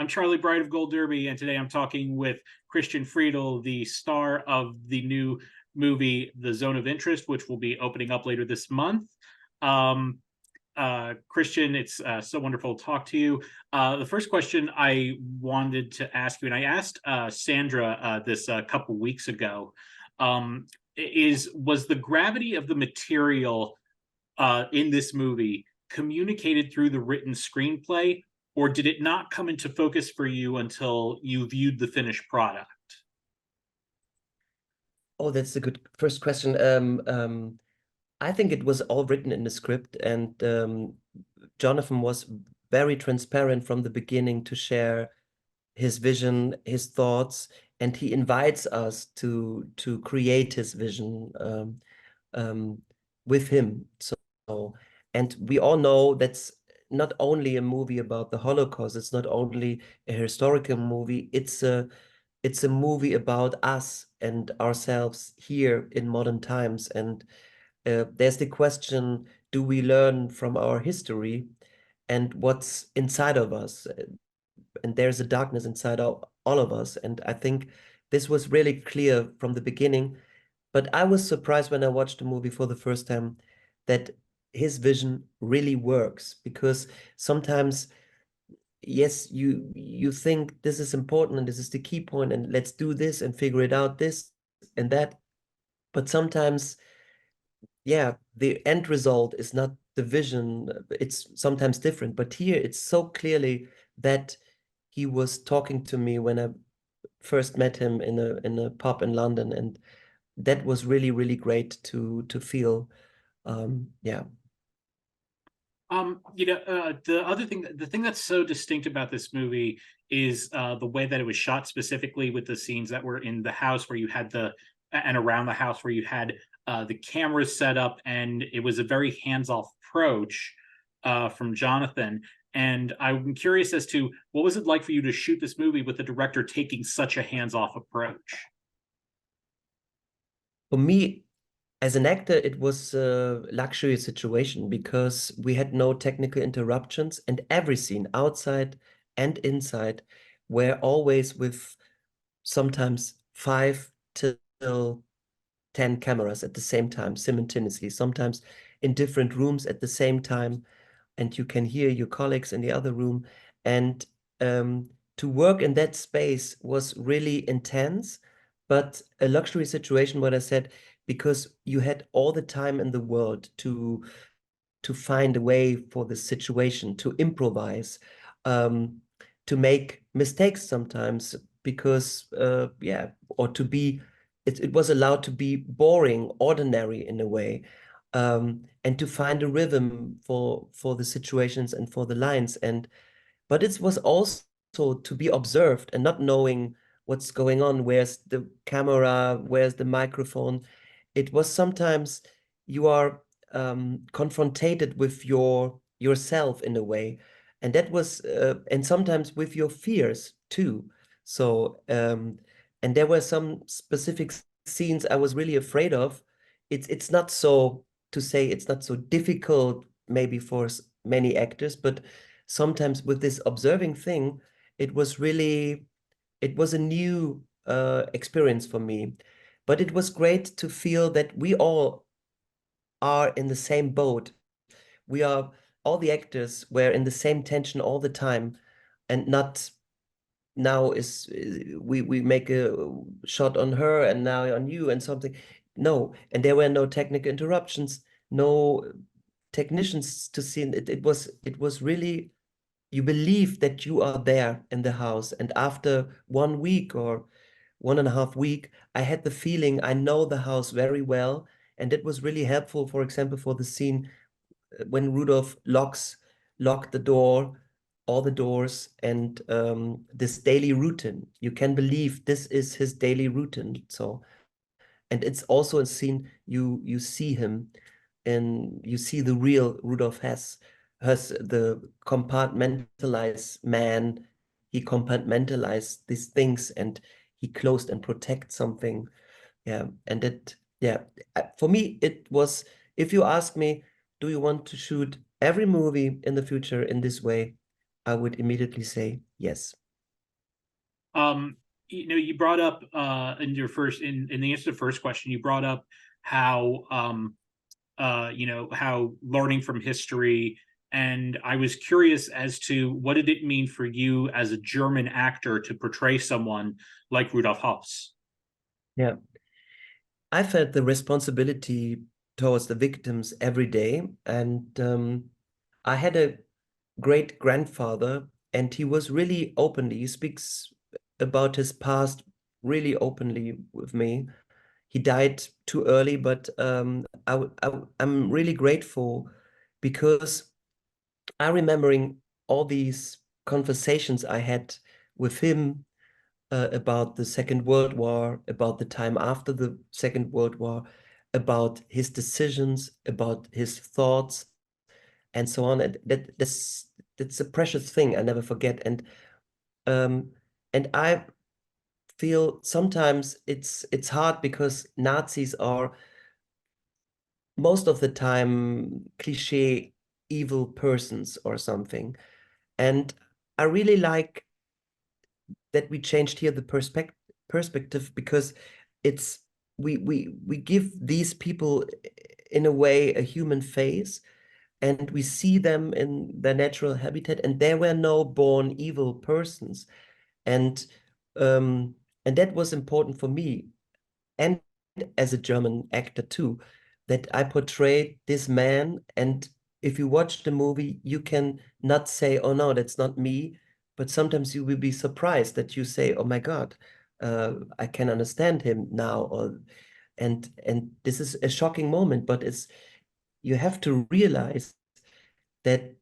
Charlie Bright of Gold Derby, and today I'm talking with Christian Friedel, the star of the new movie The Zone of Interest, which will be opening up later this month. Um, Christian, it's so wonderful to talk to you. The first question I wanted to ask you, and I asked Sandra this a couple weeks ago, was the gravity of the material in this movie communicated through the written screenplay, or did it not come into focus for you until you viewed the finished product? Oh, that's a good first question. I think it was all written in the script, and Jonathan was very transparent from the beginning to share his vision, his thoughts, and he invites us to create his vision with him. So, and we all know that's not only a movie about the Holocaust. It's not only a historical movie. It's a movie about us and ourselves here in modern times. And there's the question, do we learn from our history and what's inside of us? And there's a darkness inside all of us. And I think this was really clear from the beginning. But I was surprised when I watched the movie for the first time that his vision really works, because sometimes, yes, you think this is important and this is the key point and let's do this and figure it out, this and that. But sometimes, yeah, the end result is not the vision. It's sometimes different. But here it's so clearly that he was talking to me when I first met him in a pub in London, and that was really, really great to feel. Yeah. The thing that's so distinct about this movie is the way that it was shot, specifically with the scenes that were in the house where you had and around the house where you had the cameras set up, and it was a very hands-off approach from Jonathan. And I'm curious as to what was it like for you to shoot this movie with the director taking such a hands-off approach? For me, as an actor, it was a luxury situation because we had no technical interruptions, and every scene, outside and inside, were always with sometimes 5 till 10 cameras at the same time, simultaneously, sometimes in different rooms at the same time, and you can hear your colleagues in the other room. And to work in that space was really intense, but a luxury situation, what I said, because you had all the time in the world to find a way for the situation, to improvise, to make mistakes sometimes, because yeah, or to be, it was allowed to be boring, ordinary in a way, and to find a rhythm for the situations and for the lines. And but it was also to be observed and not knowing what's going on. Where's the camera? Where's the microphone? It was sometimes you are confronted with yourself in a way, and that was and sometimes with your fears too. So and there were some specific scenes I was really afraid of. It's not so, to say, it's not so difficult maybe for many actors, but sometimes with this observing thing, it was a new experience for me. But it was great to feel that we all are in the same boat. We are, all the actors were in the same tension all the time, and not now we make a shot on her and now on you and something. No, and there were no technical interruptions, no technicians to see it. It was really, you believe that you are there in the house. And after 1 week or 1.5 weeks, I had the feeling I know the house very well. And it was really helpful, for example, for the scene when Rudolf locked the door, all the doors, and this daily routine. You can believe this is his daily routine. So, and it's also a scene you see him, and you see the real Rudolf Hess, the compartmentalized man. He compartmentalized these things, and he closed and protect something. Yeah, and it, yeah, for me, it was, if you ask me, do you want to shoot every movie in the future in this way? I would immediately say yes. Um, you brought up in your first in the answer to the first question, you brought up how how learning from history, and I was curious as to what did it mean for you as a German actor to portray someone like Rudolf Höss? Yeah, I felt the responsibility towards the victims every day, and I had a great grandfather, and he was really openly. He speaks about his past really openly with me. He died too early, but I'm really grateful because I'm remembering all these conversations I had with him about the Second World War, about the time after the Second World War, about his decisions, about his thoughts, and so on. And that's a precious thing I never forget. Um, and I feel sometimes it's hard because Nazis are most of the time cliche evil persons or something. And I really like that we changed here the perspective because it's we give these people in a way a human face, and we see them in their natural habitat, and there were no born evil persons. And um and that was important for me, and as a German actor too, that I portrayed this man. And if you watch the movie, you can not say, "Oh no, that's not me," but sometimes you will be surprised that you say, "Oh my God, I can understand him now." Or and this is a shocking moment, but it's you have to realize that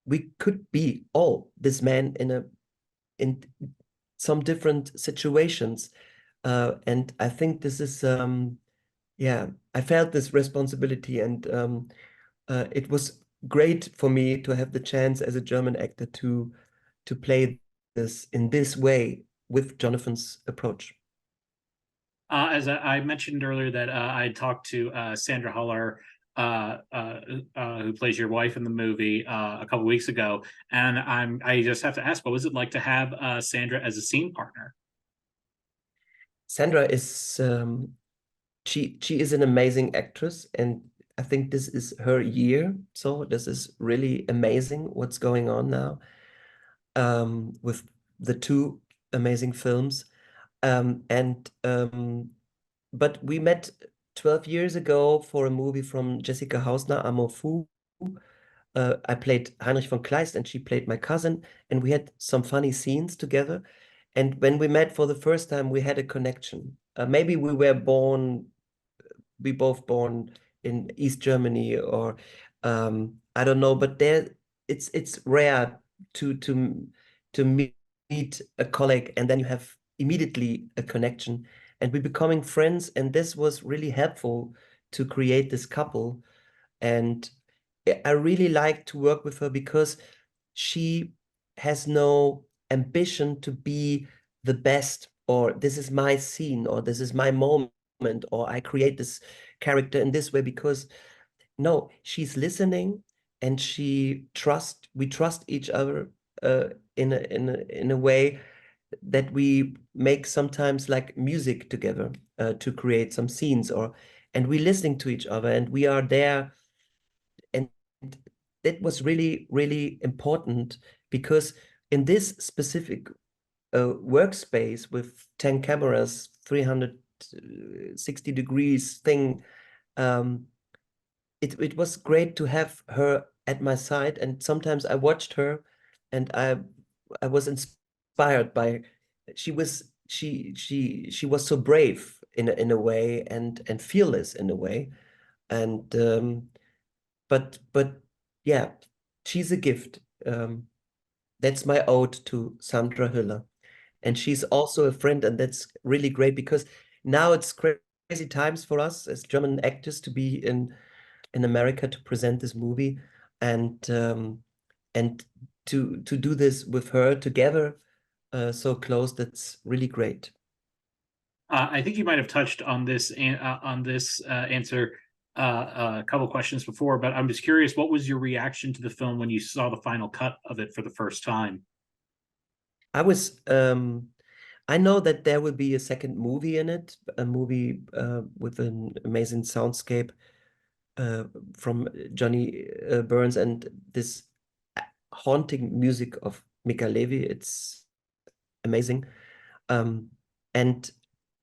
we could be all this man in some different situations. And I think this is yeah, I felt this responsibility, and it was great for me to have the chance as a German actor to play this in this way with Jonathan's approach. As I mentioned earlier, that I talked to Sandra Hiller, who plays your wife in the movie, a couple weeks ago, and I just have to ask, what was it like to have Sandra as a scene partner? Sandra is she is an amazing actress, and I think this is her year. So this is really amazing what's going on now with the two amazing films. And but we met 12 years ago for a movie from Jessica Hausner, Amour Fou. I played Heinrich von Kleist and she played my cousin, and we had some funny scenes together. And when we met for the first time, we had a connection. Maybe we both born in East Germany, or I don't know, but there it's rare to meet a colleague and then you have immediately a connection, and we're becoming friends, and this was really helpful to create this couple. And I really like to work with her because she has no ambition to be the best, or this is my scene, or this is my moment, or I create this character in this way, because no, she's listening, and we trust each other in a way that we make sometimes like music together to create some scenes, or and we listening to each other, and we are there. And that was really, really important, because in this specific workspace with 10 cameras, 360 degrees thing, um, it was great to have her at my side. And sometimes I watched her, and I was inspired by she was so brave in a way, and fearless in a way. And but yeah, she's a gift. That's my ode to Sandra Hiller. And she's also a friend, and that's really great because now it's crazy times for us as German actors to be in America to present this movie, and to do this with her together so close. That's really great. I think you might have touched on this answer a couple questions before, but I'm just curious, what was your reaction to the film when you saw the final cut of it for the first time? I was I know that there will be a second movie in it, a movie with an amazing soundscape from Johnny Burns and this haunting music of Mika Levi. It's amazing. And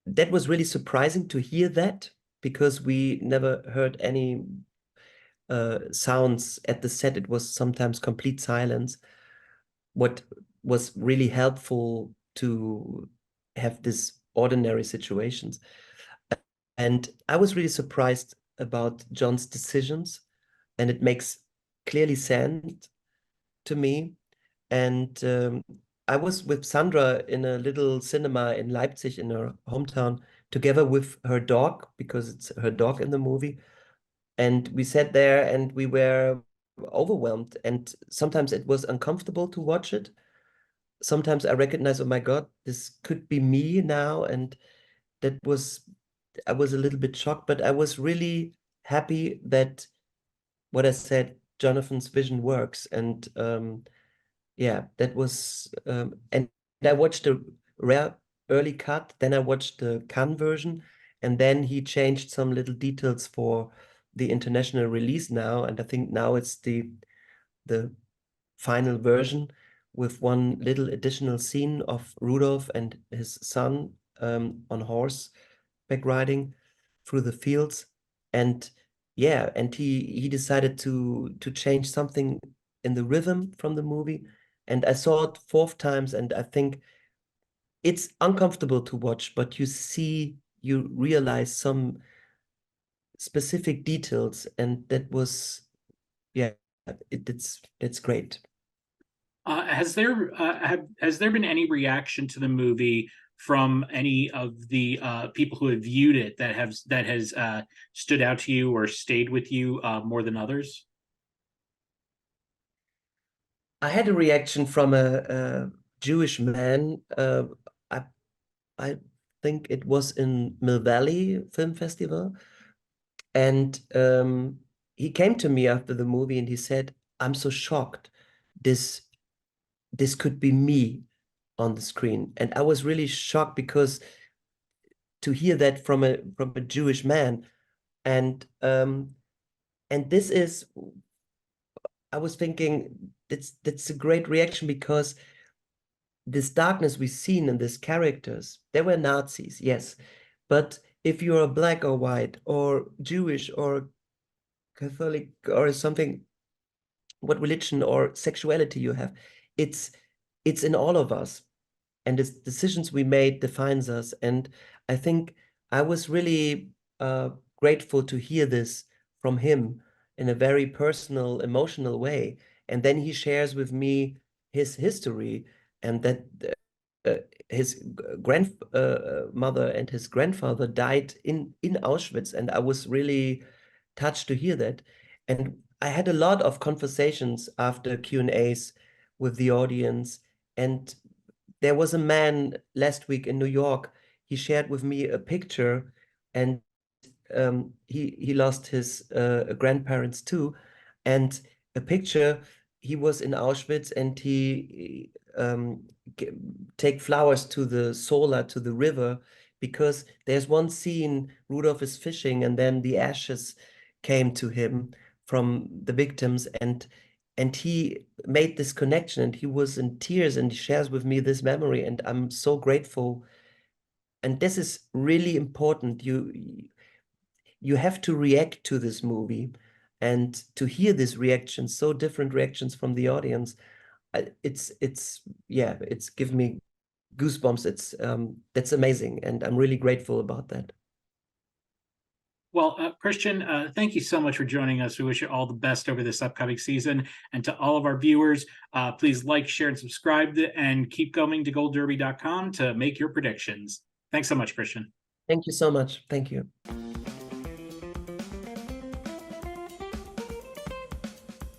that was really surprising to hear that, because we never heard any sounds at the set. It was sometimes complete silence. What was really helpful to have these ordinary situations. And I was really surprised about John's decisions, and it makes clearly sense to me. And I was with Sandra in a little cinema in Leipzig, in her hometown, together with her dog, because it's her dog in the movie. And we sat there and we were overwhelmed. And sometimes it was uncomfortable to watch it. Sometimes I recognize, oh my God, this could be me now. And that was, I was a little bit shocked, but I was really happy that what I said, Jonathan's vision works. And yeah, that was, and I watched the rare early cut, then I watched the Cannes version, and then he changed some little details for the international release now, and I think now it's the final version with one little additional scene of Rudolf and his son on horseback riding through the fields. And yeah, and he decided to change something in the rhythm from the movie. And I saw it 4 times, and I think it's uncomfortable to watch, but you realize some specific details, and that was, yeah, it's great. Has there been any reaction to the movie from any of the people who have viewed it that has stood out to you or stayed with you more than others? I had a reaction from a Jewish man. I I think it was in Mill Valley Film Festival, and he came to me after the movie and he said, "I'm so shocked. This this could be me on the screen." And I was really shocked, because to hear that from a Jewish man, and this is, I was thinking, that's a great reaction, because this darkness we've seen in these characters, they were Nazis, yes. But if you're black or white or Jewish or Catholic or something, what religion or sexuality you have, it's it's in all of us. And the decisions we made defines us. And I think I was really grateful to hear this from him in a very personal, emotional way. And then he shares with me his history, and that uh, his grandmother and his grandfather died in Auschwitz. And I was really touched to hear that. And I had a lot of conversations after Q&As with the audience. And there was a man last week in New York. He shared with me a picture, and he lost his grandparents too, and a picture. He was in Auschwitz, and he take flowers to the Sola, to the river, because there's one scene Rudolph is fishing, and then the ashes came to him from the victims, and he made this connection, and he was in tears, and he shares with me this memory, and I'm so grateful. And this is really important. You have to react to this movie, and to hear these reactions, so different reactions from the audience. It's yeah, it's given me goosebumps. It's that's amazing, and I'm really grateful about that. Well, Christian, thank you so much for joining us. We wish you all the best over this upcoming season. And to all of our viewers, please like, share, and subscribe, and keep going to goldderby.com to make your predictions. Thanks so much, Christian. Thank you so much. Thank you.